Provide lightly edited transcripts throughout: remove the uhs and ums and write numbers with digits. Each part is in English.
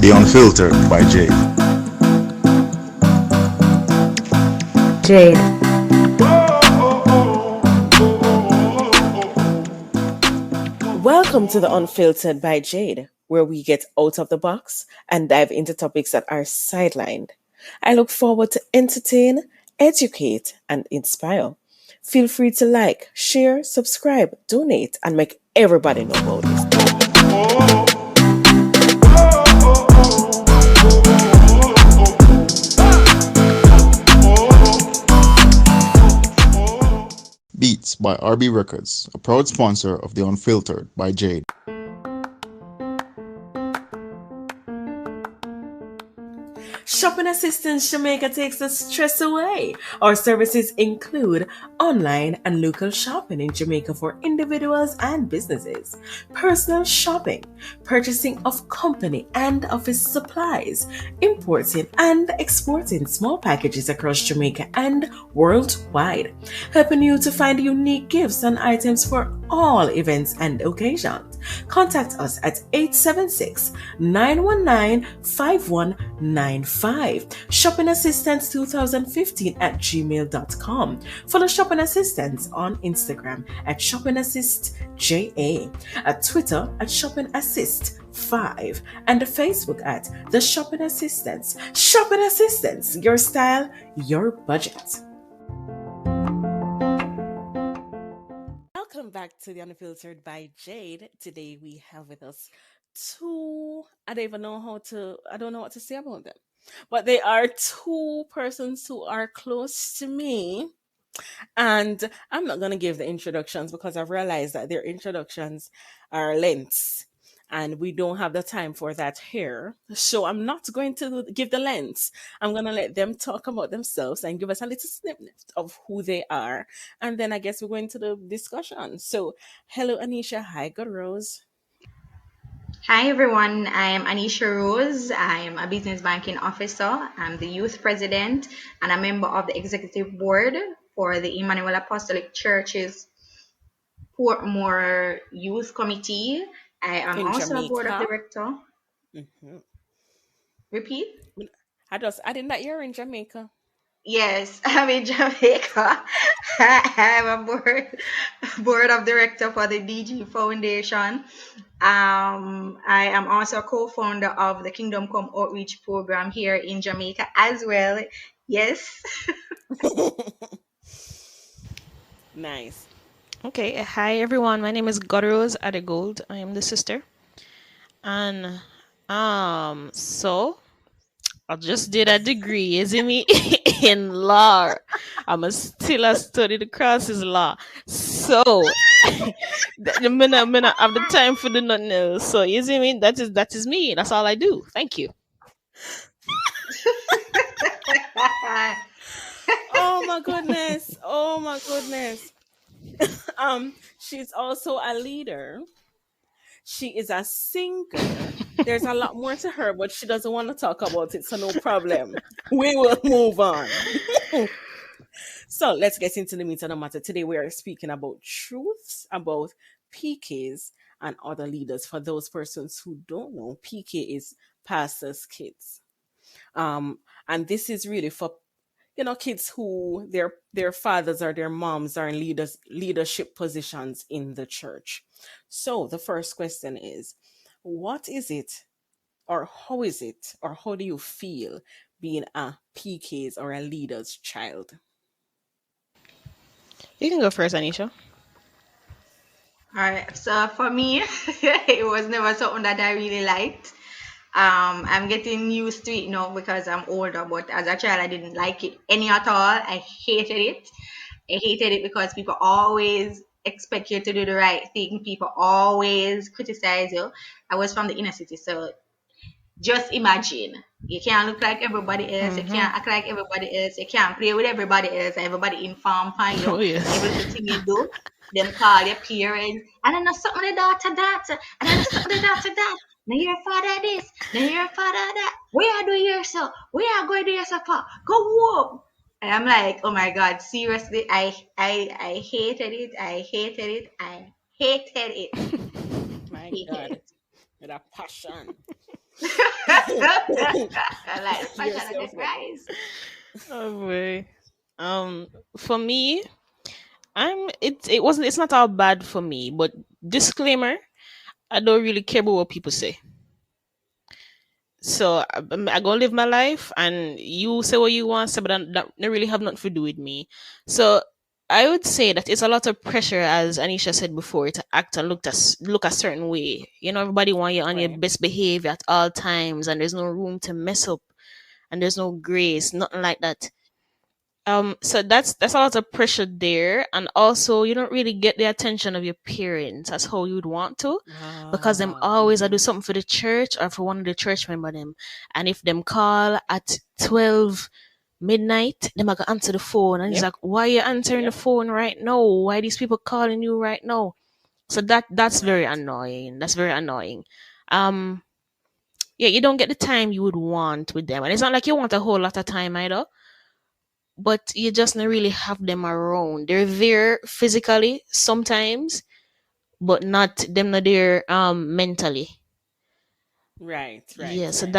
The Unfiltered by Jade. Jade. Welcome to the Unfiltered by Jade, where we get out of the box and dive into topics that are sidelined. I look forward to entertain, educate, and inspire. Feel free to like, share, subscribe, donate, and make everybody know about this. Beats by RB Records, a proud sponsor of The Unfiltered by Jade. Shopping Assistance Jamaica takes the stress away. Our services include online and local shopping in Jamaica for individuals and businesses, personal shopping, purchasing of company and office supplies, importing and exporting small packages across Jamaica and worldwide, helping you to find unique gifts and items for all events and occasions. Contact us at 876-919-5195. Shopping Assistance 2015 at gmail.com. Follow Shopping Assistance on Instagram at Shopping Assist JA, at Twitter at Shopping Assist 5, and Facebook at The Shopping Assistance. Shopping Assistance, your style, your budget. Welcome back to the Unfiltered by Jade. Today we have with us two, I don't know what to say about them, but they are two persons who are close to me. And I'm not going to give the introductions because I've realized that their introductions are lengths and we don't have the time for that here. So I'm not going to give the lengths. I'm going to let them talk about themselves and give us a little snippet of who they are. And then I guess we're going to the discussion. So, hello, Aneisha. Hi, GodRose. Hi everyone, I am Aneisha Rose. I am a business banking officer. I'm the youth president and a member of the executive board for the Emmanuel Apostolic Church's Portmore Youth Committee. I am In also a board of Jamaica. director. Mm-hmm. Repeat? I didn't know you're in Jamaica. Yes, I'm in Jamaica. I'm a board of director for the DG Foundation. I am also a co-founder of the Kingdom Come Outreach Program here in Jamaica as well. Yes. Nice. Okay, hi everyone. My name is GodRose Adegold. I am the sister. And so I just did a degree, you see me, in law. I'm still a study the crosses law. So I'm gonna have the time for the nothing else. So you see me, that is me. That's all I do. Thank you. Oh my goodness. Oh my goodness. She's also a leader. She is a singer. There's a lot more to her, but she doesn't want to talk about it, so no problem. We will move on. So let's get into the meat of the matter. Today we are speaking about truths about PKs and other leaders. For those persons who don't know, PK is pastors' kids. And this is really for kids who their fathers or their moms are in leadership positions in the church. So the first question is, what is it, or how is it, or how do you feel being a PK's or a leader's child? You can go first, Anisha. All right. So for me, it was never something that I really liked. I'm getting used to it now because I'm older, but as a child, I didn't like it any at all. I hated it. I hated it because people always expect you to do the right thing. People always criticize you. I was from the inner city, so just imagine you can't look like everybody else, you can't act like everybody else, you can't play with everybody else, everybody inform on you, Oh yes. every little thing you do, them call your parents, and I know something the daughter that, and I know something the daughter that. Now your father this, now your father that. Where are you here, so? Where are going to here, so for? Go home. And I'm like, oh my God, seriously, I hated it, I hated it, I hated it. My Hated God, it. with a passion. Like the Passion of the Yourself, Christ. Goddess. Oh boy. Um, for me, it's not all bad for me, but disclaimer, I don't really care about what people say. So I gonna live my life, and you say what you want, say, but that don't really have nothing to do with me. So I would say that it's a lot of pressure, as Anisha said before, to act and look a certain way. You know, everybody want you on your Right. best behavior at all times, and there's no room to mess up, and there's no grace, nothing like that. So that's a lot of pressure there, and also you don't really get the attention of your parents as how you'd want to, because them Ah. always I do something for the church or for one of the church member them, and if them call at 12 midnight, them I go answer the phone, and it's Yep. like, why you answering the Yep. phone right now? Why these people calling you right now? So that's very Right. annoying. That's very annoying. Um, yeah, you don't get the time you would want with them, and it's not like you want a whole lot of time either, but you just don't really have them around. They're there physically sometimes, but not there mentally. Right. Right. Yeah, so Right.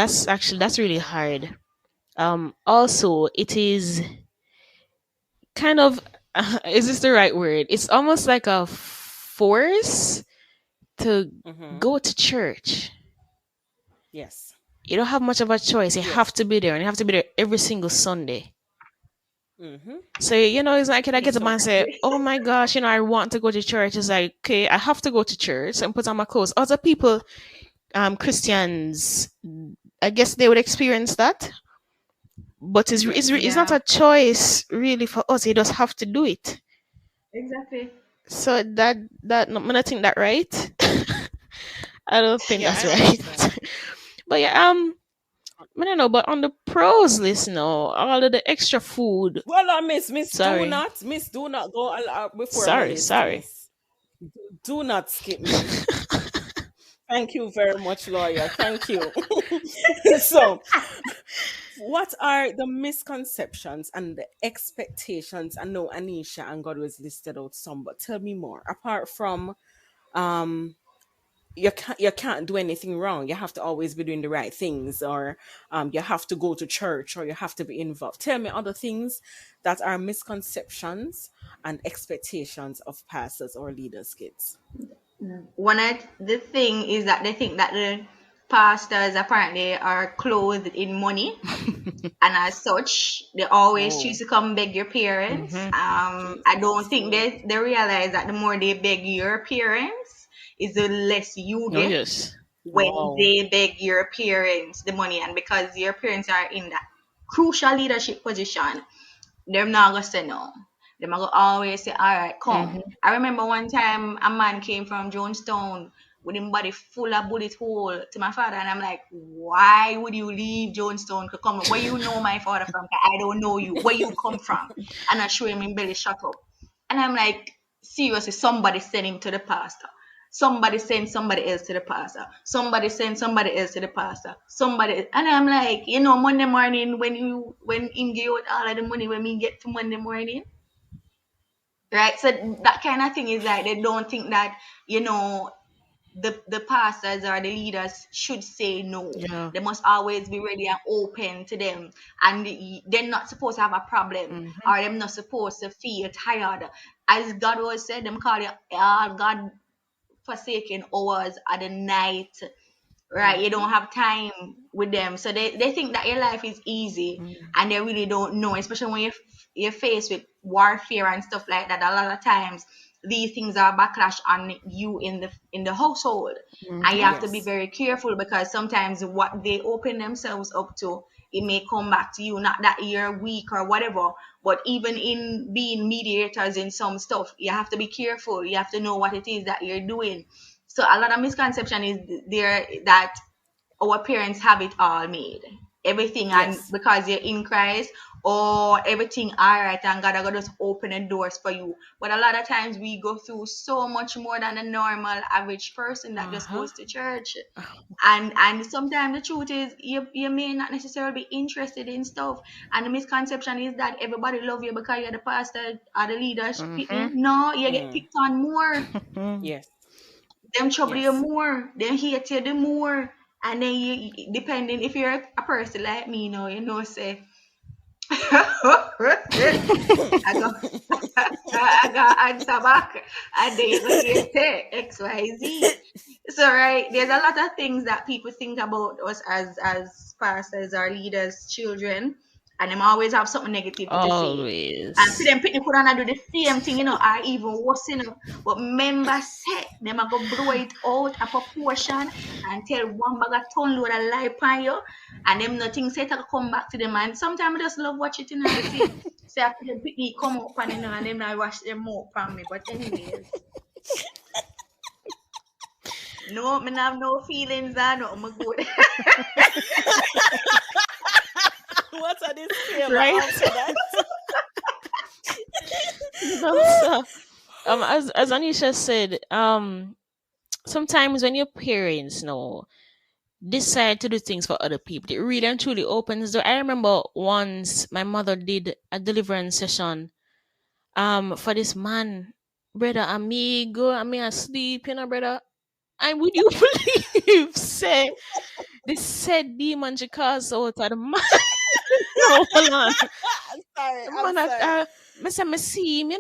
that's really hard. Also it is kind of is this the right word? It's almost like a force to Mm-hmm. go to church. Yes. You don't have much of a choice. You Yes. have to be there, and you have to be there every single Sunday. Mm-hmm. So, it's like, I get up So and say, oh my gosh, I want to go to church. It's like, okay, I have to go to church and put on my clothes. Other people, Christians, I guess they would experience that, but yes. it's not Yeah, a choice really for us. You just have to do it. exactly. So that no, I think that right. I don't think Yeah, that's I right. understand. But yeah, I don't know. But on the pros list, all of the extra food. Well, miss, Sorry, do not go before my sorry, list, sorry. miss. Do not skip me. Thank you very much, lawyer. Thank you. So, what are the misconceptions and the expectations? I know Anisha and God was listed out some, but tell me more. Apart from um you can't do anything wrong. You have to always be doing the right things, or you have to go to church, or you have to be involved. Tell me other things that are misconceptions and expectations of pastors or leaders, kids. One of the thing is that they think that the pastors apparently are clothed in money, and as such they always choose Oh, to come beg your parents. Hmm. I don't Jesus. think Yeah. they realize that the more they beg your parents is the less you Oh get yes. when Wow. they beg your parents the money. And because your parents are in that crucial leadership position, them not gonna say no. Them gonna always say, all right, come. Hmm. I remember one time a man came from Jonestown with him body full of bullet hole to my father, and I'm like, why would you leave Jonestown to come? Where you know my father from? 'Cause I don't know you. Where you come from? And I show him in belly shut up. And I'm like, seriously, somebody send him to the pastor. Somebody send somebody else to the pastor. Somebody send somebody else to the pastor. Somebody, and I'm like, Monday morning when in give out all of the money when we get to Monday morning, right? So that kind of thing is like they don't think that you know the pastors or the leaders should say no. Yeah. They must always be ready and open to them, and they're not supposed to have a problem, Hmm. or they're not supposed to feel tired. As God was said, them call you all God forsaken hours at the night, right? You Mm-hmm. don't have time with them, so they think that your life is easy, and they really don't know, especially when you're faced with warfare and stuff like that. A lot of times these things are backlash on you in the household, and you Hmm. have to be Yes. very careful because sometimes what they open themselves up to, it may come back to you. Not that you're weak or whatever, but even in being mediators in some stuff, you have to be careful. You have to know what it is that you're doing. So a lot of misconception is there that our parents have it all made. Everything, and Yes. because you're in Christ, or everything all right, and God are gonna just open the doors for you. But a lot of times we go through so much more than a normal average person that just Uh-huh. goes to church. And sometimes the truth is you may not necessarily be interested in stuff. And the misconception is that everybody love you because you're the pastor or the leaders pick Hmm. me. No, you get Mm. picked on more. Hmm. Yes. Them trouble you Yes. more. Them hate you the more. And then depending if you're a person like me, say I got I got answer back, and then you go hear say XYZ. So right, there's a lot of things that people think about us as pastors or leaders, children, and them always have something negative to say. And for Always. them people could not do the same thing, or even worse, But members say them are go blow it out a proportion and tell one bag of ton load of lie upon you, and them nothing say to come back to them. And sometimes I just love watch it and see. So after them pick me come up and them I wash them more upon me. But anyways. No, me have no feelings and no, I'm good. What's a disclaimer Right? after that? So, as Anisha said, sometimes when your parents decide to do things for other people, it really and truly opens the door. I remember once my mother did a deliverance session for this man, brother, amigo, and me asleep, brother. And would you believe, say, this said demon she cast out of the man? No, hold on. Sorry, The I'm man, sorry. me say, me see him,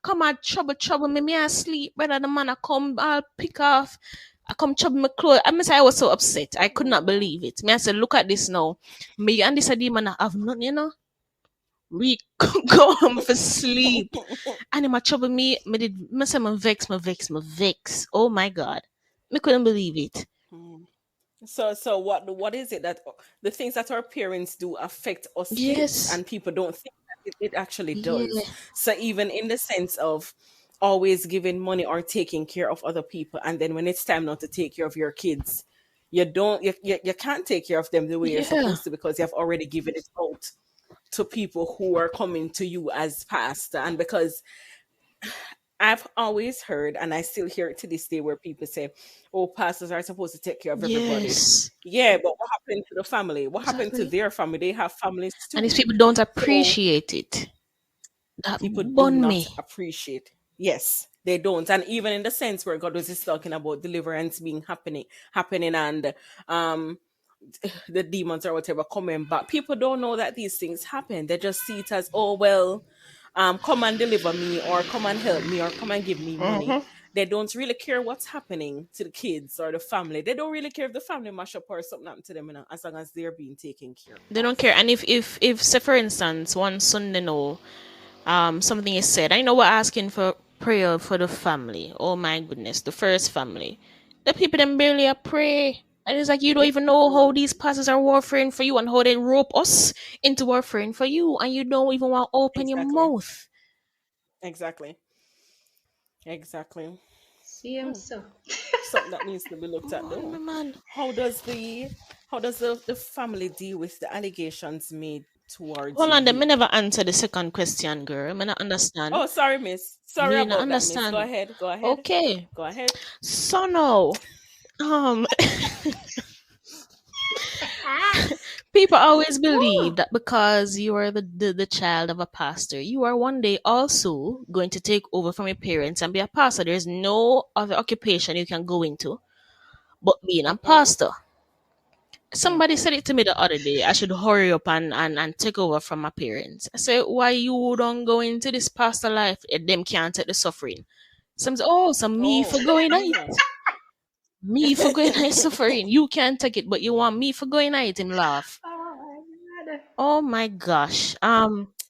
come and trouble me asleep, brother. The man, I come, I'll pick off. I come trouble my clothes. I say I was so upset. I could not Oh, believe it. Me, I said, look at this now. Me and this a demon have nothing, We go home for sleep. And him a trouble me say me vex. Oh my god. Me couldn't believe it. hmm. So what is it that the things that our parents do affect us kids, Yes. and people don't think that it actually Yeah. does. So even in the sense of always giving money or taking care of other people, and then when it's time not to take care of your kids, you don't you can't take care of them the way you're Yeah. supposed to, because you have already given it out to people who are coming to you as pastor. And because I've always heard, and I still hear it to this day, where people say, "Oh, pastors are supposed to take care of everybody." Yes. Yeah, but what happened to the family? What happened to Exactly. their family? They have families And these too. people don't So appreciate it. That people do bun not me. appreciate. Yes, they don't. And even in the sense where God was just talking about deliverance being happening, and um the demons or whatever coming back. People don't know that these things happen. They just see it as, oh well, come and deliver me, or come and help me, or come and give me money. Hmm. They don't really care what's happening to the kids or the family. They don't really care if the family mash up or something happened to them, as long as they're being taken care They of. don't care. And if say for instance one Sunday something is said, I know we're asking for prayer for the family. Oh my goodness, the first family. The people them barely a pray. And it's like you don't Yeah, even know how don't. these pastors are warfaring for you and how they rope us into warfaring for you, and you don't even want to open your Exactly. mouth. Exactly. Exactly. Same Hmm. so. Something that needs to be looked at Oh, my though. man. How does the family deal with the allegations made towards Hold on, them. Me you? never answer the second question, girl. Me not understand. Oh, sorry, miss. Sorry Me not about that, miss. Go understand. ahead. Go ahead. Okay. Go ahead. So no. Um People always believe Woo! that because you are the child of a pastor, you are one day also going to take over from your parents and be a pastor. There's no other occupation you can go into but being a Mm-mm. pastor. Somebody Mm-hmm. said it to me the other day. I should hurry up and take over from my parents. I said, why you don't go into this pastor life? Them can't take the suffering. Some say, oh, so me for Oh, going at yeah. it. Me for going at suffering. You can't take it, but you want me for going at it, him laugh. Oh my god. Oh my gosh.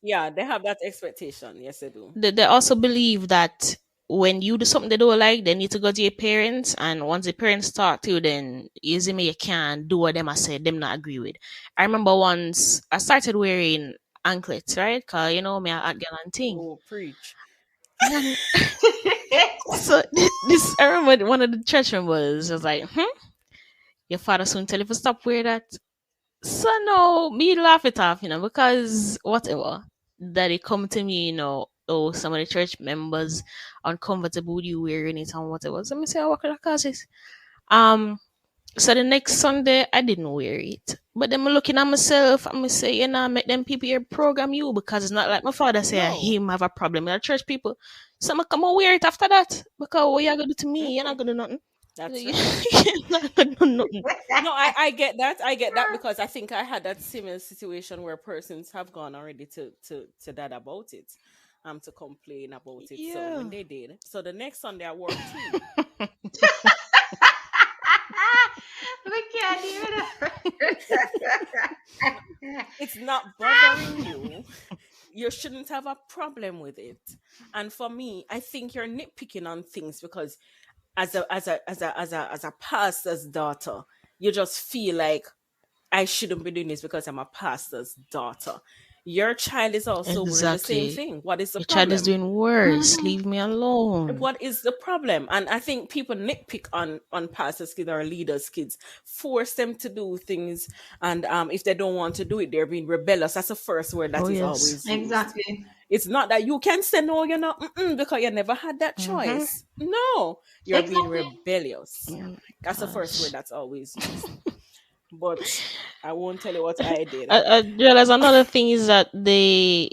Yeah, they have that expectation. Yes, they do. They also believe that when you do something they don't like, they need to go to your parents, and once the parents talk to you, then easy me you can't do what them I said them not agree with. I remember once I started wearing anklets, right? Cause me I girl and thing. Oh, preach. And so this I remember one of the church members was like, your father soon tell you to stop wearing that. So no, me laugh it off, because whatever. That it come to me, oh, some of the church members uncomfortable with you wearing it and whatever. So me say, oh, what could I cause this? Um, so the next Sunday I didn't wear it. But then I'm looking at myself and me say, make them people here program you, because it's not like my father say No. him have a problem with the church people. So I come and wear it after that. Because what you gonna do to me? You're not gonna do nothing. That's You right. cannot do nothing. No, I get that. I get that because I think I had that similar situation where persons have gone already to that about it, to complain about it. So when Yeah. they did, so the next Sunday I work too. We can't even. It's not bothering you. You shouldn't have a problem with it. And for me, I think you're nitpicking on things because as a pastor's daughter, you just feel like I shouldn't be doing this because I'm a pastor's daughter. Your child is also wearing the same Exactly. thing. What is the Your child is problem? doing worse. Mhm. Leave me alone. What is the problem? And I think people nitpick on pastors' kids or leaders' kids, force them to do things, and if they don't want to do it, they're being rebellious. That's the first word Oh that is yes. always used. Exactly. It's not that you can say no, you're not, because you never had that Mm-hmm. choice. No, you're being Exactly. rebellious. Oh my That's the first word gosh. that's always used. But I won't tell you what I did. I realize another thing is that they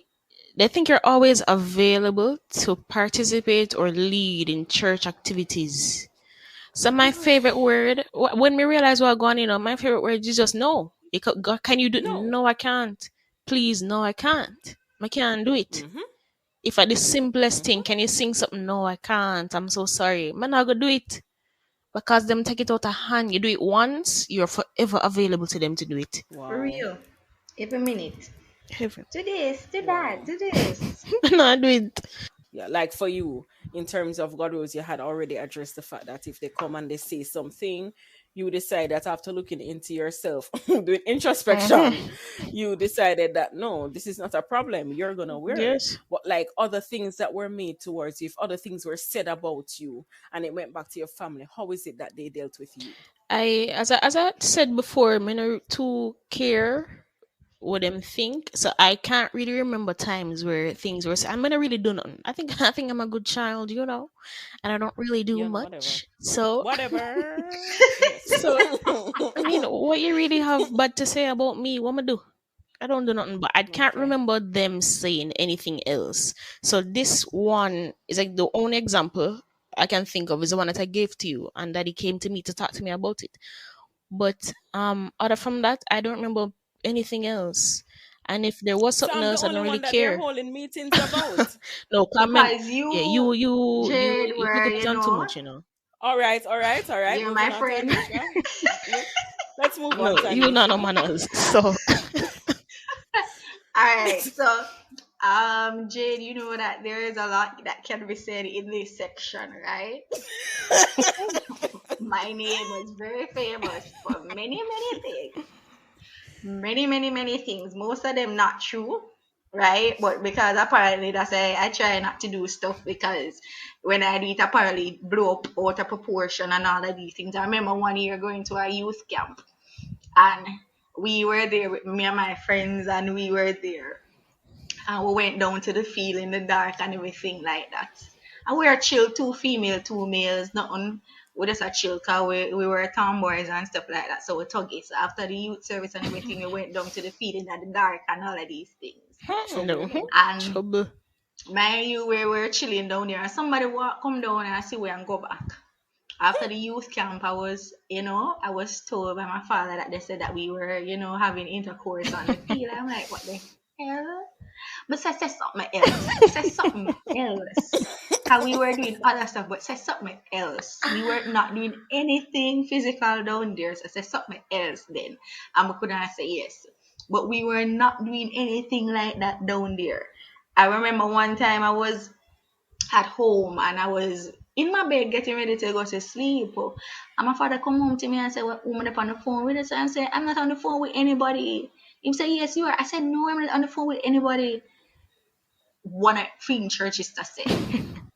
think you're always available to participate or lead in church activities. So my favorite word, when we realize what going, my favorite word is just no. God, can you do? No. No, I can't. Please, no, I can't. I can't do it. Mm-hmm. If at the simplest thing, Mm-hmm. can you sing something? No, I can't. I'm so sorry. Man, I go do it because them take it out of hand. You do it once, you're forever available to them to do it. For Wow. real. Every minute. Heaven. Do this, do that, Wow. do this. No, I do it. Yeah, like for you, in terms of God rules, you had already addressed the fact that if they come and they say something, you decide that after looking into yourself, doing introspection, Hmm. you decided that no, this is not a problem. You're gonna wear it. Yes. But like other things that were made towards you, if other things were said about you and it went back to your family, how is it that they dealt with you? As I said before, I'm not too care what them think. So I can't really remember times where things were. I'm gonna really do nothing. I think I'm a good child, and I don't really do You know, whatever. much. So Whatever. Yes. so I mean, what you really have bad to say about me? What am I do? I don't do nothing, but I can't Okay. remember them saying anything else. So this one is like the only example I can think of is the one that I gave to you, and that he came to me to talk to me about it. But other from that, I don't remember anything else. And if there was So something I'm the else, I only don't really one that they're care. holding meetings about. No comment. Because Yeah, you, you Jade, you pick were, up on too much. All right, all right, all right. you're Moving my on to friend. Anisha. Let- Let's move on No, to you not no Anisha. manners. So All right, so Jade, you know that there is a lot that can be said in this section, right? My name was very famous for many, many things. Many, many, many things. Most of them not true, right? But because apparently that's I try not to do stuff because when I do it apparently blow up out of proportion and all of these things. I remember one year going to a youth camp and we were there with me and my friends and we were there and we went down to the field in the dark and everything like that. And we were chill, two female, two males, nothing. We just a chill because we were tomboys and stuff like that. So we took it. So after the youth service and everything, we went down to the field in the dark and all of these things. Trouble, you no know. And trouble. mind you, we were chilling down there and somebody walk come down and I see where and go back. After the youth camp, I was told by my father that they said that we were, having intercourse on the field. I'm like, what the hell? But say something else. Say something else. Cause we were doing other stuff, but say something else. We were not doing anything physical down there. So say something else then. And we couldn't say yes. But we were not doing anything like that down there. I remember one time I was at home and I was in my bed getting ready to go to sleep. And my father come home to me and said, well, woman up on the phone with us. And I said, I'm not on the phone with anybody. He said, yes, you are. I said, no, I'm not on the phone with anybody. One of Finn churches to say,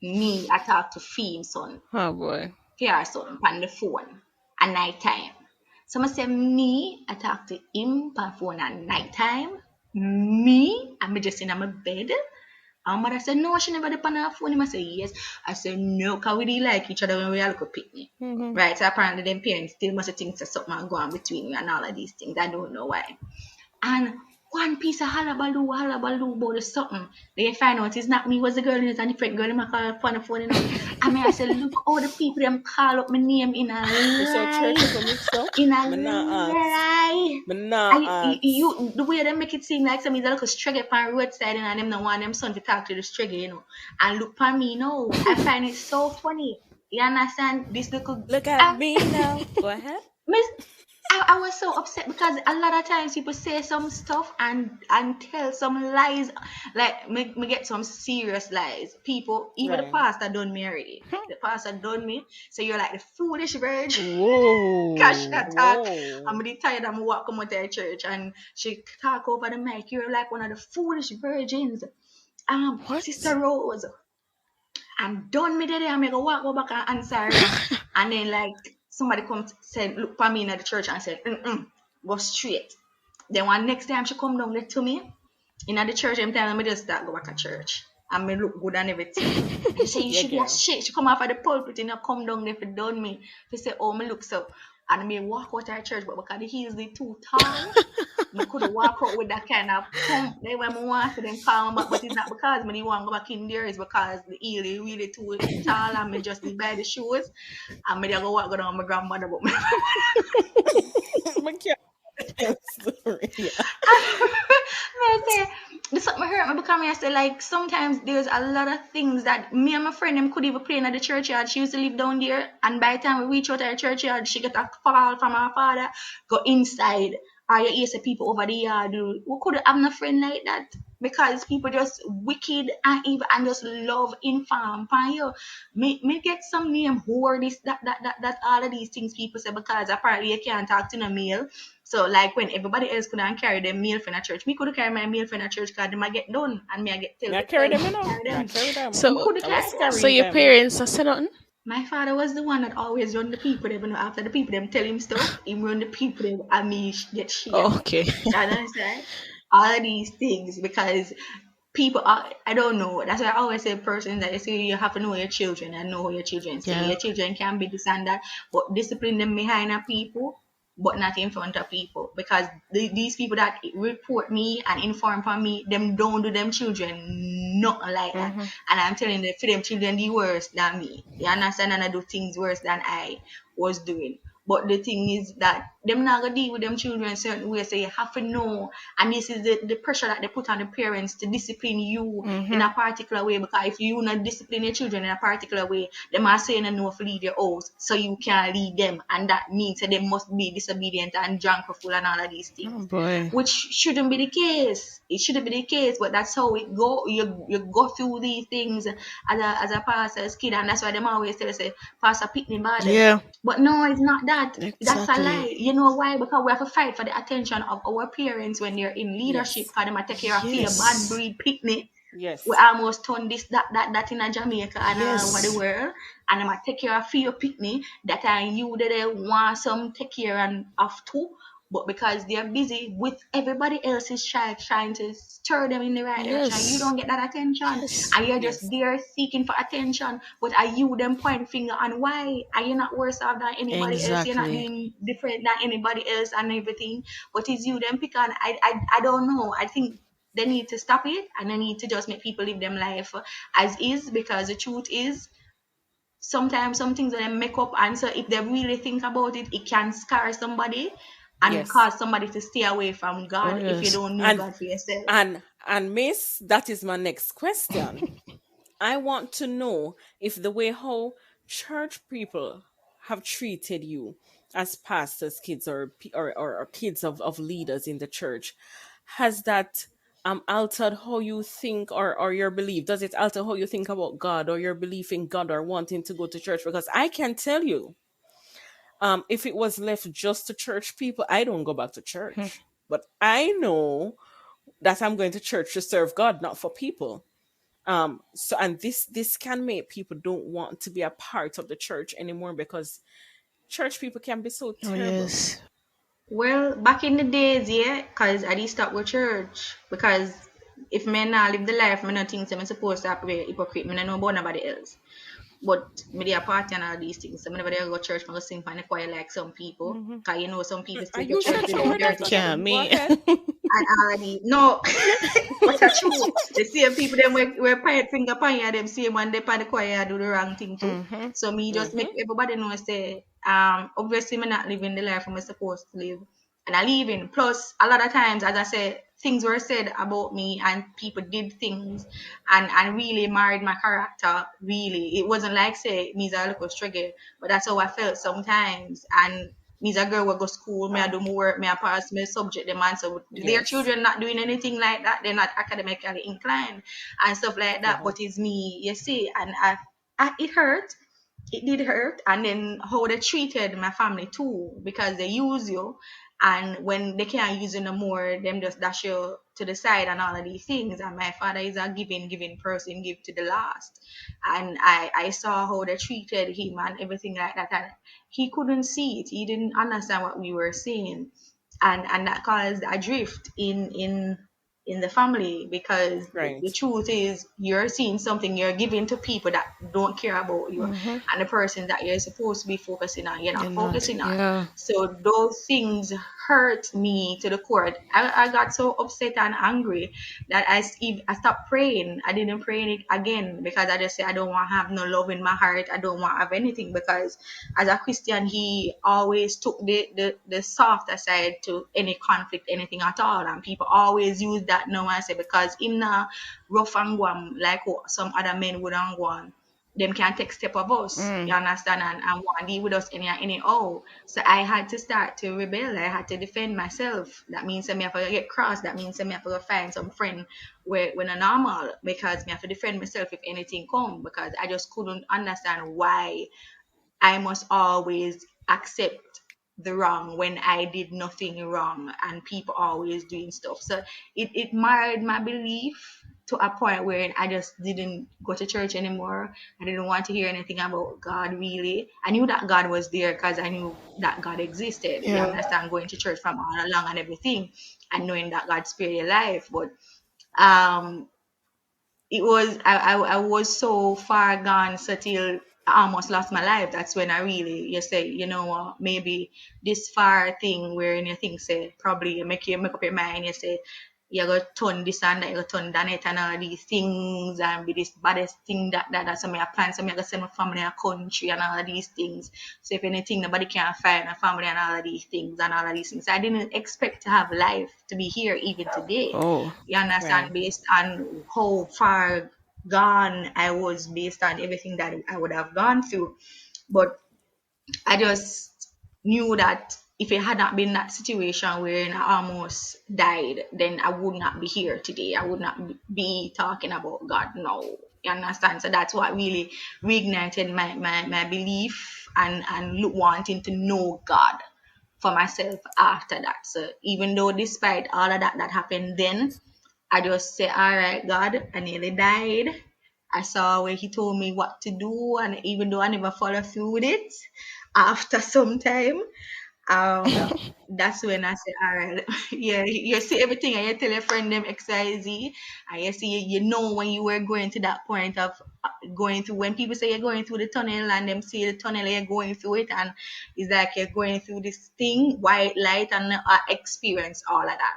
me, I talk to Finn son, Oh boy. here son, on the phone at night time. So I say, me, I talk to him on phone at night time. Me, I'm just in my bed. And mother said, no, she never depend on her phone. I said, yes. I said, no, because we really like each other when we are little picnic. Hmm. Right? So apparently them parents still must think that something going on between you and all of these things. I don't know why. And one piece of halabaloo about the something. They find out it's not me, was the girl, it's a different girl, I call her on the phone, I mean, I said, look, all the people them call up my name in a You say church lie. people mixed up? In a Me not ask. lie. Me not ask. The way they make it seem like some is a little struggle on roadside and them no want them son to talk to the struggle, And look for me, I find it so funny. You understand? This little Look at ah, me now. Go ahead. miss I was so upset because a lot of times people say some stuff and tell some lies. Like me get some serious lies. People, even the Right. pastor done me already. The pastor done me. So you're like the foolish virgin. Cash Whoa. that talk. I'm Whoa. really tired. I'm walking out to church and she talk over the mic. You're like one of the foolish virgins. Sister What? Rose. And done me today. I'm gonna walk go back and answer her. And then like somebody come said, look for me in the church and said, go straight. Then one next time she come down there to me in the church, I'm telling me just start go back to church. And me look good and everything. And she say you Yeah, should be girl. ashamed. She come off of the pulpit and you come down there for done me. She say, oh me look so. And me walk out of church, but because the heels they too tall. I could walk out with that kind of pump. They when I want to them call me back, but it's not because me want to go back in there. It's because the heel is really too tall and me just need buy the shoes. And me dey go walk down my grandmother, but me Me can't tell story. Yeah. I say, this something hurt me because I say like sometimes there's a lot of things that me and my friend them could even play in the churchyard. She used to live down there, and by the time we reach out to her churchyard, she get a call from her father, go inside. Or you hear say people over the yard. We could have no friend like that because people just wicked and evil and just love inform. Pan you, me get some name whore this that all of these things people say because apparently you can't talk to no male. So like when everybody else couldn't carry their meal from a church, me could carry my meal from a church because them I get done and me I get tell Me I the carry tell them, me you know. carry Me I them. carry them. Me So could I carry was them. so carrying your them. parents are saying nothing? My father was the one that always run the people them, after the people them tell him stuff, he run the people them and me get share. Oh, okay. You understand? All of these things because people are, I don't know. That's why I always say persons that you say you have to know your children and know how your children say. Yeah. Your children can be this and that, but discipline them behind a people, but not in front of people. Because these people that report me and inform for me, them don't do them children nothing like that. Mm-hmm. And I'm telling them for them children the worse than me. You understand? And I do things worse than I was doing. But the thing is that them not gonna deal with them children certain ways, so you have to know. And this is the pressure that they put on the parents to discipline you in Mm-hmm. a particular way. Because if you not discipline your children in a particular way, them are saying no to leave your house, so you can't lead them, and that means that they must be disobedient and drunkful and all of these Oh things, boy. which shouldn't be the case. It shouldn't be the case, but that's how it go. You go through these things as a pastor's kid, and that's why them always tell us, say, Pastor pick me bad. Yeah. But no, it's not that. That's a Exactly. lie. You know why? Because we have to fight for the attention of our parents when they're in leadership. Yes. Because they might take care of your bad Yes. breed picnic. We Yes. almost turn this, that in a Jamaica and all over the Yes. world. And they might take care of your picnic that are you that they want some take care and of too. But because they're busy with everybody else's child trying to stir them in the right direction, you Yes. don't get that attention. Yes. And you're just Yes. there seeking for attention. But are you them point finger and why? Are you not worse off than anybody else? You're not Exactly. doing different than anybody else and everything. But it's you them pick on. I don't know. I think they need to stop it and they need to just make people live them life as is, because the truth is sometimes some things that they make up, and so if they really think about it, it can scar somebody and Yes. cause somebody to stay away from Oh God if you yes. don't know And God for yourself. and Miss, that is my next question. I want to know if the way how church people have treated you as pastors' kids or kids of leaders in the church, has that altered how you think or your belief? Does it alter how you think about God or your belief in God or wanting to go to church? Because I can tell you, if it was left just to church people, I don't go back to church. But I know that I'm going to church to serve God, not for people. So and this can make people don't want to be a part of the church anymore because church people can be so Oh terrible. yes. Well, back in the days, yeah, because I did stop with church. Because if men not live the life, me not think I'm supposed to operate hypocrite. Me not know about nobody else. but me dey a party and all these things. So me never dey go church, me go sing for the choir like some people. Mm-hmm. Cause you know some people Are still go you church said with some them word dirty that? Yeah, song. Go me. ahead. And already no, but that's true. The same people them we point finger upon you, them same one they pan the choir do the wrong thing too. Mhm. So me just make Mm-hmm. everybody know say obviously me not living the life I'm supposed to live. And I leaving. Plus a lot of times as I said, things were said about me and people did things and really marred my character. Really. It wasn't like say me's a little struggle, but that's how I felt sometimes. And me's a girl will go school, me I do my work, me I pass my subject demand. So their Yes. children not doing anything like that, they're not academically inclined and stuff like that. Uh-huh. But it's me, you see, and it hurt. It did hurt. And then how they treated my family too, because they use you. And when they can't use you no more, them just dash you to the side and all of these things. And my father is a giving person, give to the last. And I saw how they treated him and everything like that. And he couldn't see it. He didn't understand what we were saying. And that caused a drift in the family because the Right. truth is you're seeing something you're giving to people that don't care about you, Mhm. and the person that you're supposed to be focusing on you're You're not not. focusing on. Yeah. So those things hurt me to the core. I got so upset and angry that I stopped praying. I didn't pray it again because I just said I don't want to have no love in my heart. I don't want to have anything because as a Christian, he always took the softer side to any conflict, anything at all. And people always use that now and say because him not rough and go on like what some other men would and go on. Them can take step of us, you Mm. understand, and want to deal with us anyhow. So I had to start to rebel. I had to defend myself. That means that me have to get cross. That means that me have to find some friend where when are normal because me have to defend myself if anything come because I just couldn't understand why I must always accept the wrong when I did nothing wrong and people always doing stuff. So it marred my belief to a point where I just didn't go to church anymore. I didn't want to hear anything about God really. I knew that God was there because I knew that God existed. You Yeah. understand? Going to church from all along and everything and knowing that God spared your life. But um it was I was so far gone so till I almost lost my life. That's when I really you say, you know what, maybe this far thing where you think say probably you make up your mind, you say you're gonna turn this and that, you're gonna turn that it and all these things and be this baddest thing that's some of your plans, some of gonna send my family and country and all of these things. So if anything nobody can find a family and all of these things and all of these things. I didn't expect to have life to be here even today. Oh. You understand? Right. Based on how far gone I was, based on everything that I would have gone through. But I just knew that if it had not been that situation where I almost died, then I would not be here today. I would not be talking about God now. You understand? So that's what really reignited my belief and wanting to know God for myself after that. So even though despite all of that happened then, I just say, all right, God, I nearly died. I saw where he told me what to do, and even though I never followed through with it, after some time, um, that's when I say, all right, yeah, you see everything, and you tell your friend them XYZ, and you see, you know, when you were going to that point of going through, when people say you're going through the tunnel, and them see the tunnel, you're going through it, and it's like you're going through this thing, white light, and experience all of that.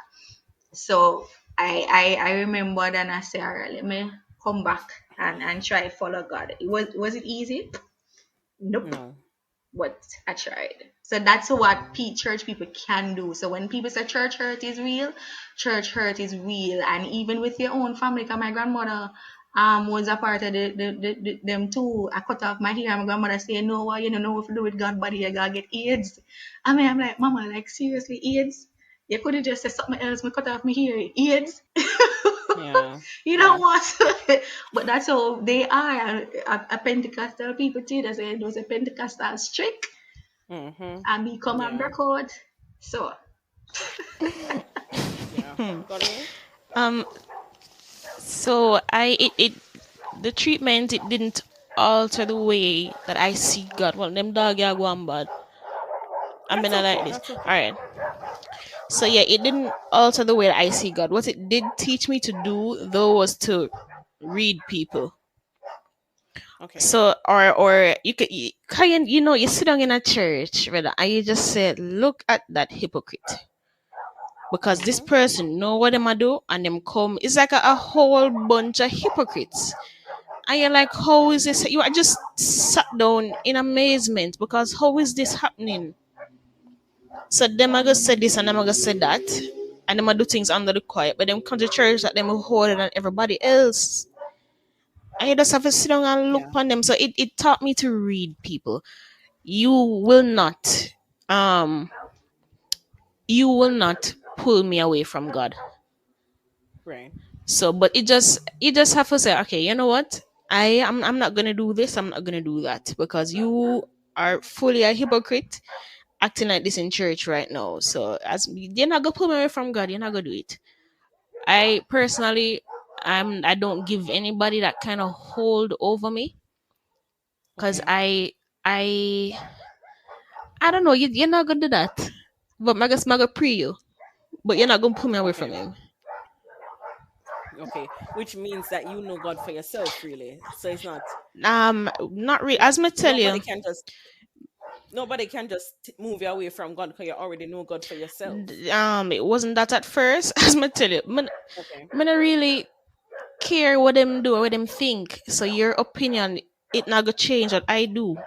So I remember then I said, all right, let me come back and try follow God. Was it easy? Nope. No. But I tried. So that's what church people can do. So when people say church hurt is real, and even with your own family. Cause my grandmother was a part of them too. I cut off my hair. And my grandmother say, "No, what you don't know what to do with God, body, you gotta get AIDS." I mean, I'm like, Mama, like seriously, AIDS? You could have just said something else. Me cut off my hair, AIDS. Yeah. You don't Yeah. want to, but that's how they are. A Pentecostal people too. They say it was a Pentecostal strict Mm-hmm. and become a Yeah. record. So Yeah. Hmm. Got it? Um. So it the treatment it didn't alter the way that I see God. Well, them dog ya go on bad. I That's mean, I like okay. this. That's All okay. right. So yeah, it didn't alter the way that I see God. What it did teach me to do though was to read people. Okay. So or you could you know you sit down in a church, brother, and you just say, look at that hypocrite. Because this Mm-hmm. person know what them a do and them come. It's like a whole bunch of hypocrites. And you're like, how is this? You are just sat down in amazement because how is this happening? So them are gonna say this and them are gonna say that. And them are do things under the quiet, but them come to church that them are harder than everybody else. And you just have to sit down and look Yeah. upon them. So it taught me to read people. You will not um you will not pull me away from God. Right. So but it just have to say, okay, you know what? I'm not gonna do this, I'm not gonna do that because you are fully a hypocrite acting like this in church right now. So as you're not gonna pull me away from God, you're not gonna do it. I personally I don't give anybody that kind of hold over me because Okay. I I don't know, you're not gonna do that. But I guess I'm gonna pray you. But you're not gonna pull me away from Okay. him. Okay. Which means that you know God for yourself, really. So it's not Not really. As me tell nobody you, can just move you away from God because you already know God for yourself. it wasn't that at first. As me tell you, Okay. me not really care what them do or what them think. So your opinion, it not gonna change what I do.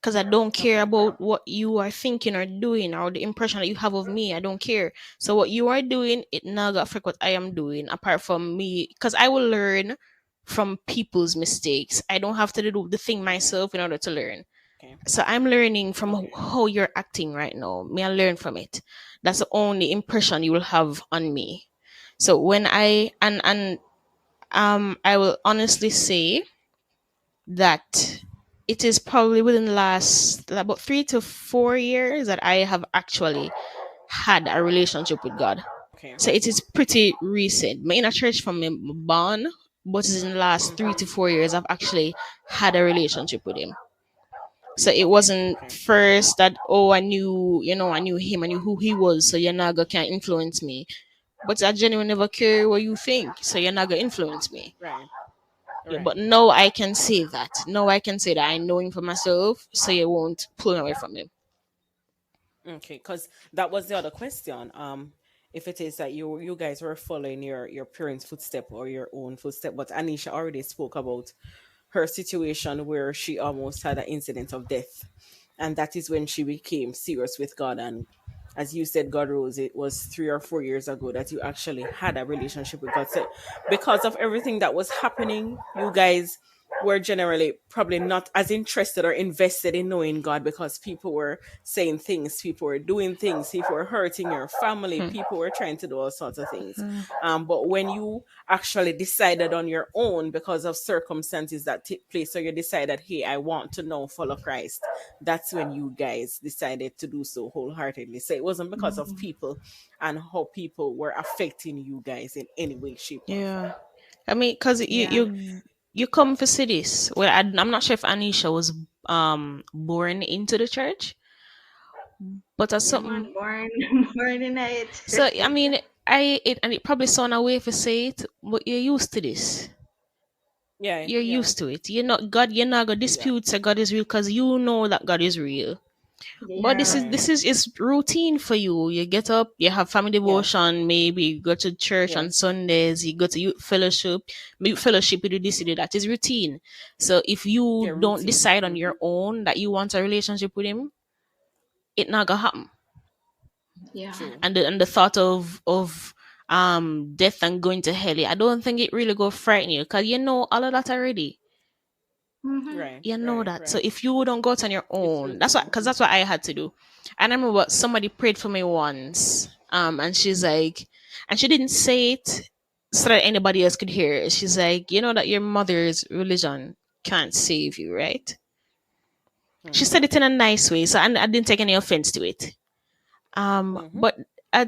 Because I don't care Okay. about what you are thinking or doing or the impression that you have of me. I don't care. So what you are doing, it not gonna affect what I am doing. Apart from me, because I will learn from people's mistakes. I don't have to do the thing Okay. myself in order to learn. Okay. So I'm learning from Okay. how you're acting right now. May I learn from it? That's the only impression you will have on me. So when I will honestly say that it is probably within the last about 3 to 4 years that I have actually had a relationship with God. Okay. So it is pretty recent. I'm in a church from my born, but it's in the last three Mm-hmm. to four years I've actually had a relationship with Him. So it Okay. wasn't Okay. first that, oh, I knew, I knew him, I knew who he was, so you're not gonna can influence me. But I genuinely never care what you think, so you're not gonna influence me. Right. Yeah, Right. but now I can say that. Now I can say that I know him for myself, so you won't pull me away from him. Okay, because that was the other question. If it is that you guys were following your parents' footstep or your own footstep, but Anisha already spoke about her situation where she almost had an incident of death, and that is when she became serious with God. And as you said, God Rose, it was 3 or 4 years ago that you actually had a relationship with God. So because of everything that was happening, you guys were generally probably not as interested or invested in knowing God because people were saying things, people were doing things, people were hurting your family, Hmm. people were trying to do all sorts of things. But when you actually decided on your own because of circumstances that take place, so you decided, hey, I want to now follow Christ, that's when you guys decided to do so wholeheartedly. So it wasn't because of people and how people were affecting you guys in any way, shape, or form. Yeah, I mean, cause Yeah. you come for cities. Well, I'm not sure if Anisha was born into the church, but as Yeah, man, something. born, born in it. So I mean, it probably sound a way to say it, but you're used to this. Yeah, You're yeah, used to it. You're not God. You're not gonna yeah. dispute that God is real because you know that God is real. But this is Yeah. Right. this is is routine for you. You get up, you have family Yes, devotion, maybe you go to church on yes. Sundays, you go to youth fellowship, you do this, you do that. Is routine. So if you Yeah, don't routine. decide on Hmm. your own that you want a relationship with him, it not gonna happen. Yeah. True. And the thought of death and going to hell, I don't think it really go frighten you because you know all of that already. Mm-hmm. Right, You know right, that. So right. if you don't go out on your It's own, that's what routine. because that's what I had to do. And I remember somebody prayed for me once. And she's like, and she didn't say it so that anybody else could hear it. She's like, you know that your mother's religion can't save you, right? She Mm-hmm. said it in a nice way, so I didn't take any offense to it. Mm-hmm. But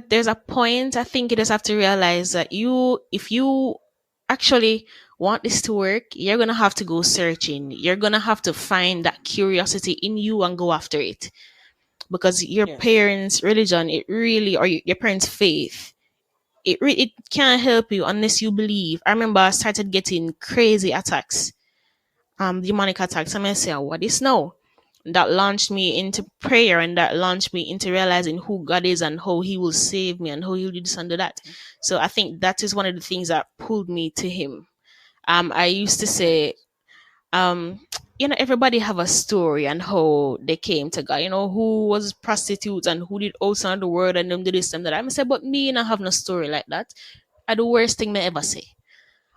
there's a point I think you just have to realize that if you actually want this to work, you're gonna have to go searching. You're gonna have to find that curiosity in you and go after it because your Yes. parents' religion, it really, or your parents' faith, it can't help you unless you believe. I remember I started getting crazy attacks demonic attacks. I may say, what is now? That launched me into prayer, and that launched me into realizing who God is and how He will save me and how He will do this and do that. So I think that is one of the things that pulled me to Him. I used to say, um, everybody have a story and how they came to God. Who was prostitutes and who did outside of the world and them did this and that. I say, but me, I have no story like that. I the worst thing me ever Mm-hmm. say,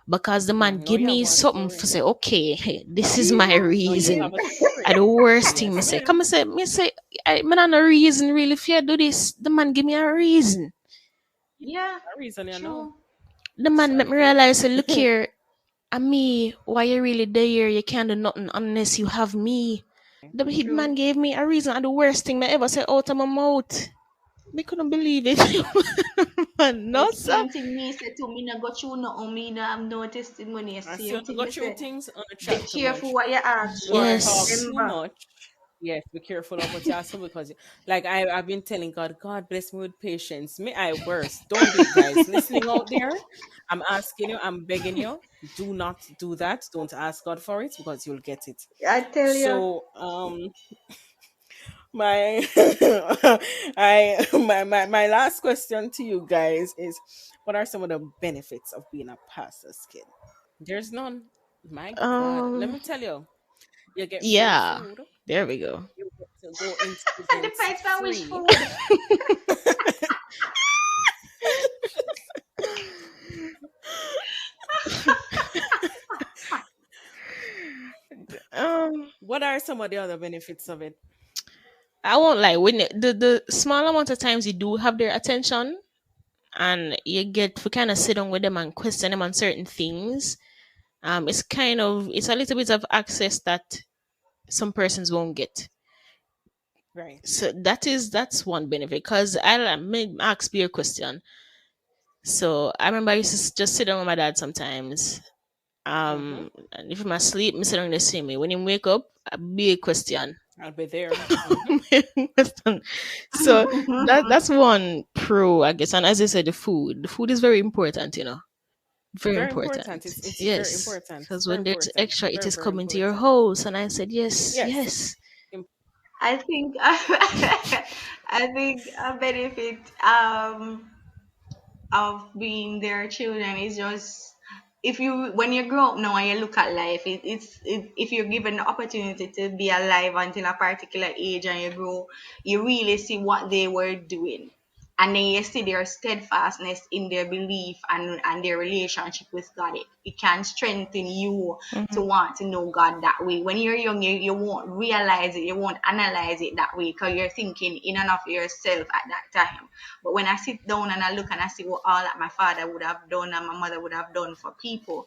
because the man No, give you have me one something for story. say, okay, this is my Yeah. No, you reason. have a story. I the worst thing me Yes. say. Come and say, I not a reason really if you do this. The man give me a reason. Yeah. A reason, True. The So man I make me get realize, say, look here, me, why you really there? You can't do nothing unless you have me. The hit man True. gave me a reason, and the worst thing I ever said out of my mouth. Me couldn't believe it. Man, The no, sir. same thing me said to me, no go through no me no have no testimony. The I see you same to thing go me through say. things on the Be chat too careful much. what you ask Don't for. talk Yes. too Remember. much. Yes, be careful of what you ask for, because like I've been telling God, God bless me with patience. May I worse. Don't do it, guys. Listening out there, I'm asking you, I'm begging you, do not do that. Don't ask God for it, because you'll get it. I tell you. So my my last question to you guys is, what are some of the benefits of being a pastor's kid? There's none. My God. Let Um. me tell you, you get free Yeah. food. There we go. You get to go into events Depends on which free. food. Um. What are some of the other benefits of it? I won't lie. When the small amount of times you do have their attention, and you get to kind of sit down with them and question them on certain things, it's a little bit of access that some persons won't get. Right. So that's one benefit, because may ask you a question. So I remember I used to just sit down with my dad sometimes. Mm-hmm. And if I'm asleep, I sit down and see me. When he wake up, I be a question. I'll be there. Mm-hmm. Question. So that's one pro, I guess. And as I said, the food is very important. Very Very important. important. It's very Yes, important. because Very when there's important. extra, it Very, is very coming to your important. house. And I said, yes, Yes. yes. Im- I think I think a benefit of being their children is just, if you when you grow up now and you look at life, if you're given the opportunity to be alive until a particular age and you grow, you really see what they were doing, and then you see their steadfastness in their belief and their relationship with God. It can strengthen you Hmm. to want to know God that way. When you're young, you won't realize it, you won't analyze it that way, because you're thinking in and of yourself at that time. But when I sit down and I look and I see what all that my father would have done and my mother would have done for people,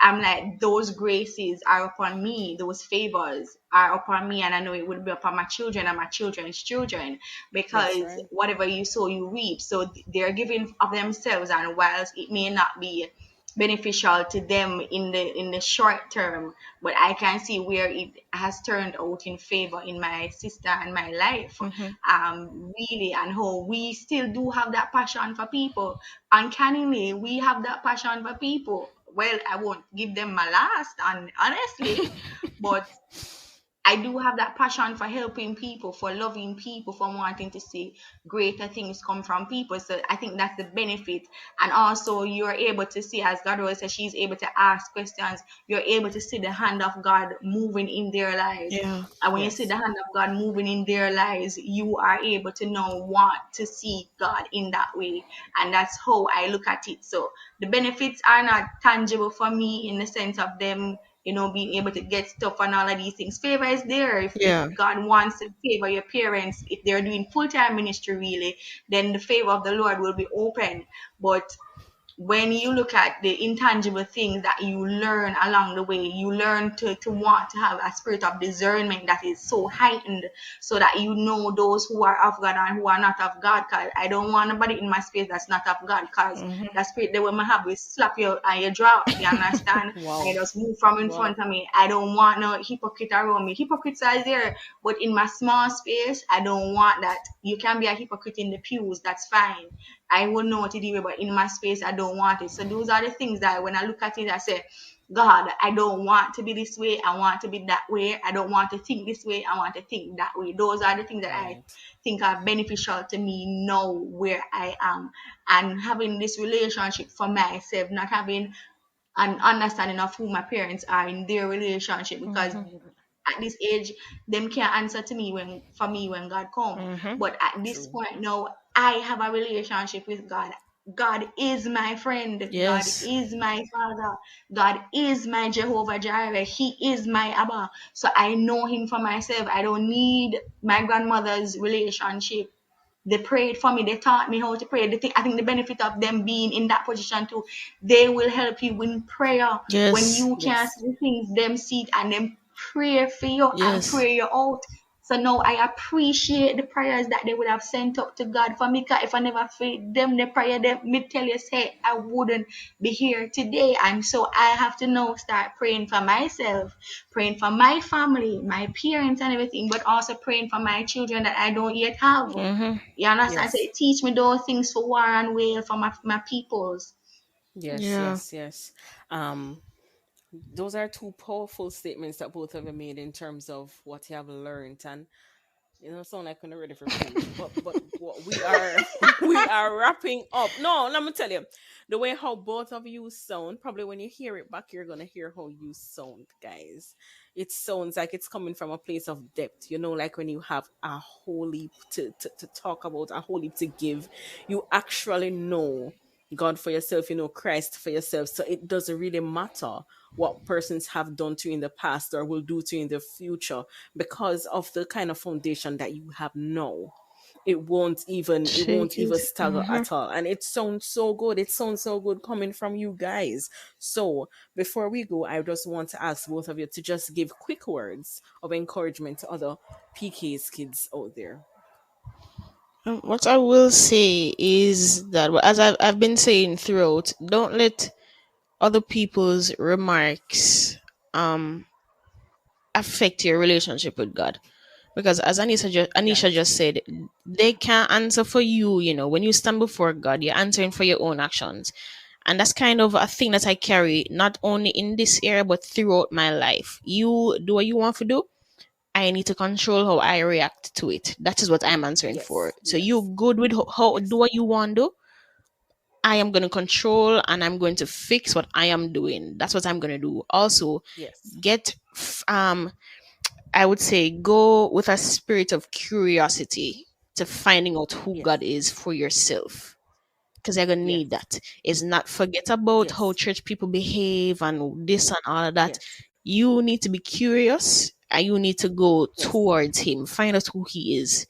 I'm like, those graces are upon me, those favors are upon me, and I know it would be upon my children and my children's children, That's because right. whatever you sow, you reap. So they're giving of themselves, and whilst it may not be beneficial to them in the short term, but I can see where it has turned out in favor in my sister and my life, Hmm. really, and how we still do have that passion for people. Uncannily, we have that passion for people. Well, I won't give them my last, and honestly, but I do have that passion for helping people, for loving people, for wanting to see greater things come from people. So I think that's the benefit. And also, you're able to see, as God always says, she's able to ask questions. You're able to see the hand of God moving in their lives. Yeah. And when you see Yes. the hand of God moving in their lives, you are able to now want to see God in that way. And that's how I look at it. So the benefits are not tangible for me in the sense of them, being able to get stuff and all of these things. Favor is there. If Yeah. God wants to favor your parents, if they're doing full time ministry, really, then the favor of the Lord will be open. But when you look at the intangible things that you learn along the way, you learn to want to have a spirit of discernment that is so heightened, so that you know those who are of God and who are not of God. Because I don't want nobody in my space that's not of God, because Hmm. that spirit they will have will slap you and you drop. You understand? And you Wow. just move from in Wow. front of me. I don't want no hypocrite around me. Hypocrites are there, but in my small space, I don't want that. You can be a hypocrite in the pews, that's fine. I will know what to do with, but in my space, I don't want it. So those are the things that when I look at it, I say, God, I don't want to be this way. I want to be that way. I don't want to think this way. I want to think that way. Those are the things that I Right. think are beneficial to me now where I am. And having this relationship for myself, not having an understanding of who my parents are in their relationship, because Mhm. at this age them can't answer to me when for me when God come. Mhm. But at this True. point now, I have a relationship with God. God is my friend. God Yes. is my father. God is my Jehovah Jireh. He is my Abba. So I know him for myself. I don't need my grandmother's relationship. They prayed for me. They taught me how to pray. I think the benefit of them being in that position too, they will help you in prayer when Yes. you can't Yes. see the things. Them see it and them pray for you and Yes. pray you out. So now I appreciate the prayers that they would have sent up to God for me. 'Cause if I never failed them, the prayer, them me tell you, say I wouldn't be here today. And so I have to now start praying for myself, praying for my family, my parents, and everything, but also praying for my children that I don't yet have. Mhm. You understand? So Yes. it teach me those things for war and wail for my peoples. Yes. Yeah. Yes. Yes. Um, those are two powerful statements that both of you made in terms of what you have learned, and sound like we're ready for preach, but what we are we are wrapping up. No, let me tell you, the way how both of you sound, probably when you hear it back, you're gonna hear how you sound, guys. It sounds like it's coming from a place of depth, like when you have a whole heap to talk about, a whole heap to give. You actually know God for yourself, Christ for yourself. So it doesn't really matter what persons have done to you in the past or will do to you in the future, because of the kind of foundation that you have now. It won't even Shakers. stagger Mhm. at all, and it sounds so good coming from you guys. So before we go, I just want to ask both of you to just give quick words of encouragement to other PK's kids out there. What I will say is that, as I've been saying throughout, don't let other people's remarks um affect your relationship with God. Because as Anisha That's just true. said, they can't answer for you. When you stand before God, you're answering for your own actions. And that's kind of a thing that I carry not only in this area but throughout my life. You do what you want to do. I need to control how I react to it. That is what I'm answering for. Yes, So you yes, good with how do yes, what you want to do. I am going to control and I'm going to fix what I am doing. That's what I'm going to do. Also, yes, get I would say go with a spirit of curiosity to finding out who yes, God is for yourself. Because you're gonna yes, need that. Is not forget about how yes, church people behave and this and all of that. yes, You need to be curious and you need to go yes, towards him, find out who he is.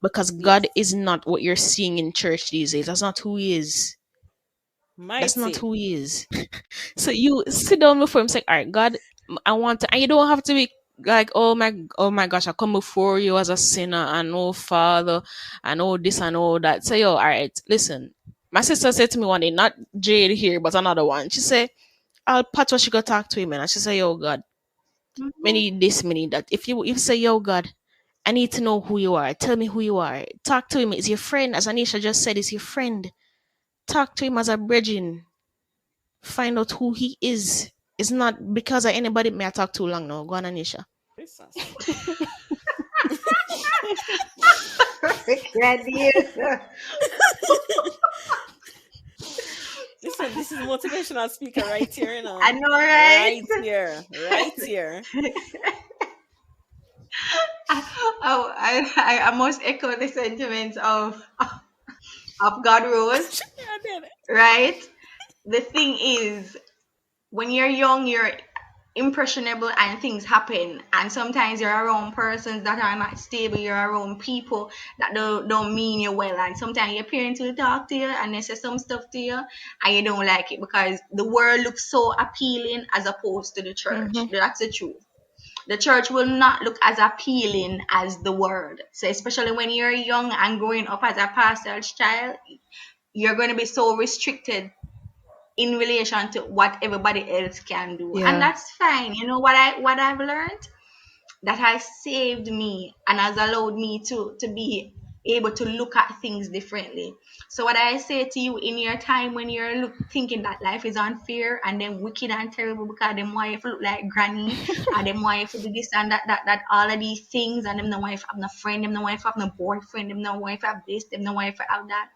Because yes. God is not what you're seeing in church these days. That's not who he is. That's not Mighty. who he is. So you sit down before him, say, "All right, God, I want to," and you don't have to be like, oh my gosh, I come before you as a sinner, and oh Father, and oh this and all that. Say, yo, all right, listen. My sister said to me one day, not Jade here, but another one. She said, "I'll patch what she go talk to him," and she said, "Yo, God, Mhm. many this, many that. If you say, yo, God, I need to know who you are. Tell me who you are. Talk to him. Is your friend, as Anisha just said, is your friend. Talk to him as a brethren. Find out who he is. It's not because of anybody may I talk too long now. Go on, Anisha. Jesus. Gladiator. This is a motivational speaker right here, I know, right? Right here. Right here. I must echo the sentiments of God Rose, I did it. right? The thing is, when you're young, you're impressionable and things happen. And sometimes you're around persons that are not stable, you're around people that don't mean you well. And sometimes your parents will talk to you and they say some stuff to you and you don't like it because the world looks so appealing as opposed to the church. Mm-hmm. That's the truth. The church will not look as appealing as the world. So especially when you're young and growing up as a pastor's child, you're going to be so restricted in relation to what everybody else can do, and Yeah. that's fine. You know what I've learned that has saved me and has allowed me to be able to look at things differently. So what I say to you, in your time when you're thinking that life is unfair and then wicked and terrible because them want you to look like granny, and them want you to do this and that all of these things, and them no want you to have no friend, them no want you to have no boyfriend, them no want you to have this, them no want you to have that.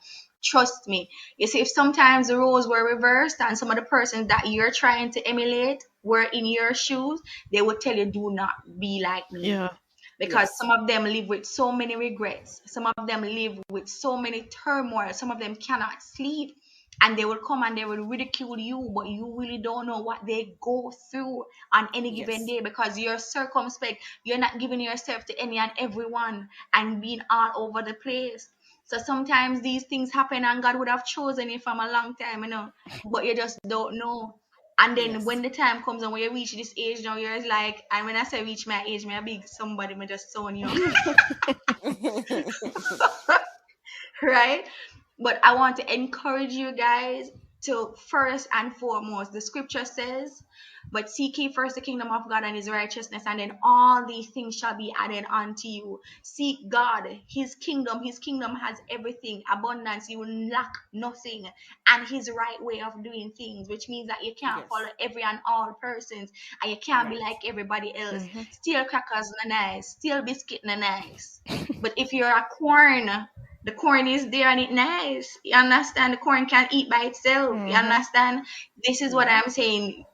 Trust me. You see, if sometimes the roles were reversed and some of the persons that you're trying to emulate were in your shoes, they would tell you, do not be like me, Yeah. because Yes. some of them live with so many regrets, some of them live with so many turmoil, some of them cannot sleep, and they will come and they will ridicule you, but you really don't know what they go through on any given Yes. day because you're circumspect, you're not giving yourself to any and everyone and being all over the place. So sometimes these things happen and God would have chosen you from a long time, but you just don't know. And then when Yes. the time comes and when you reach this age now, you're like, and when I say reach my age, me a big somebody, me just so young, right? But I want to encourage you guys to, first and foremost, the scripture says, but seek ye first the kingdom of God and his righteousness, and then all these things shall be added unto you. Seek God, his kingdom. His kingdom has everything, abundance. You will lack nothing, and his right way of doing things, which means that you can't follow Yes. every and all persons, and you can't be Right. like everybody else. Mhm. Steel crackers na nice, steel biscuit na nice. But if you're a corn, the corn is there and it nice. You understand? The corn can eat by itself. You Mhm. understand? This is what Mm-hmm. I'm saying.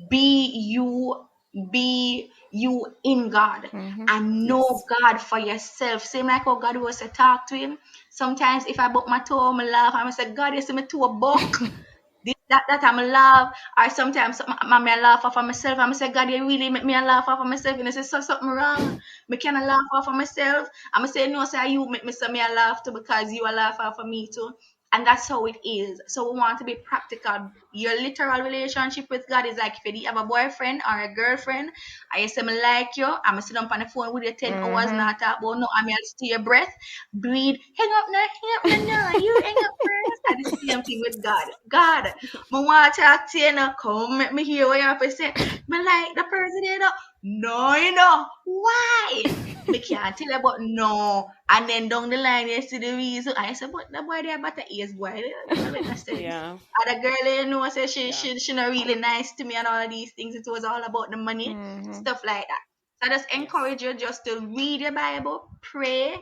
Be you, be you in God, Mhm. and know Yes. God for yourself. Same like how God was to talk to him. Sometimes if I buck my toe, I laugh. I'm say, God, you see me toe buck. This, that I'm laugh. Or sometimes I laugh off of myself. I'm say, God, you really make me a laugh off of myself. And I say, so something wrong. Me can I laugh off of myself. I'm say, no, say you make me say me a laugh too because you a laugh off of me too. And that's how it is. So we want to be practical. Your literal relationship with God is like if you have a boyfriend or a girlfriend, I say me like you, I'm sit down on the phone with you 10 hours, Mhm. not talk about no, I'm to your breath, breathe, hang up now, no, you hang up first. And the same thing with God. God, I want to talk to you now, come make me hear what you have to say. Me like the person you know. No, why? Me can't tell you, but no. And then down the line, you see the reason. I said, but the boy there better is boy. They better sense. Yeah. And the girl, say Yeah. she not really nice to me and all of these things. It was all about the money, Mhm. stuff like that. So I just Yes. encourage you just to read your Bible, pray,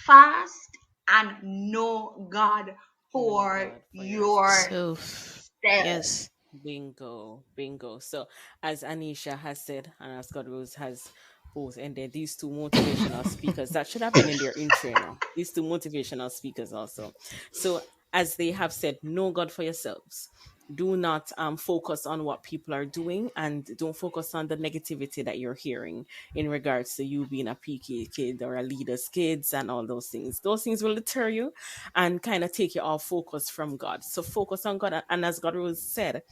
fast, and know God Know for God for yourself. yourself. So, yes. Bingo, bingo. So, as Anisha has said, and as God Rose has both ended, these two motivational speakers that should have been in their intro, these two motivational speakers also. So, as they have said, know God for yourselves. Do not focus on what people are doing, and don't focus on the negativity that you're hearing in regards to you being a PK kid or a leader's kids and all those things. Those things will deter you and kind of take you off focus from God. So focus on God, and as God Rose said,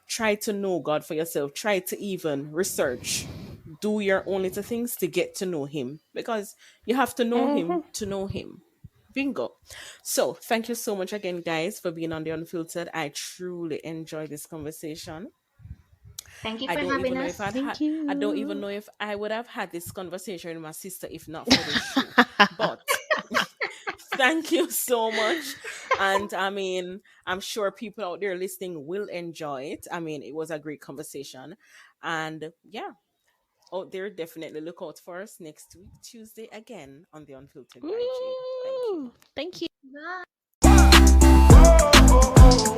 try to know God for yourself. Try to even research. Do your own little things to get to know Him because you have to know Him Mhm. to know Him. Bingo. So, thank you so much again, guys, for being on the Unfiltered. I truly enjoy this conversation. Thank you I for don't having even know if us. I'd had. Thank I don't even you. know if I would have had this conversation with my sister if not for this show. But thank you so much. And I mean, I'm sure people out there listening will enjoy it. I mean, it was a great conversation. And yeah, out there, definitely look out for us next week, Tuesday, again on The Unfiltered by Jade. Thank you. Woo! Thank you. Bye.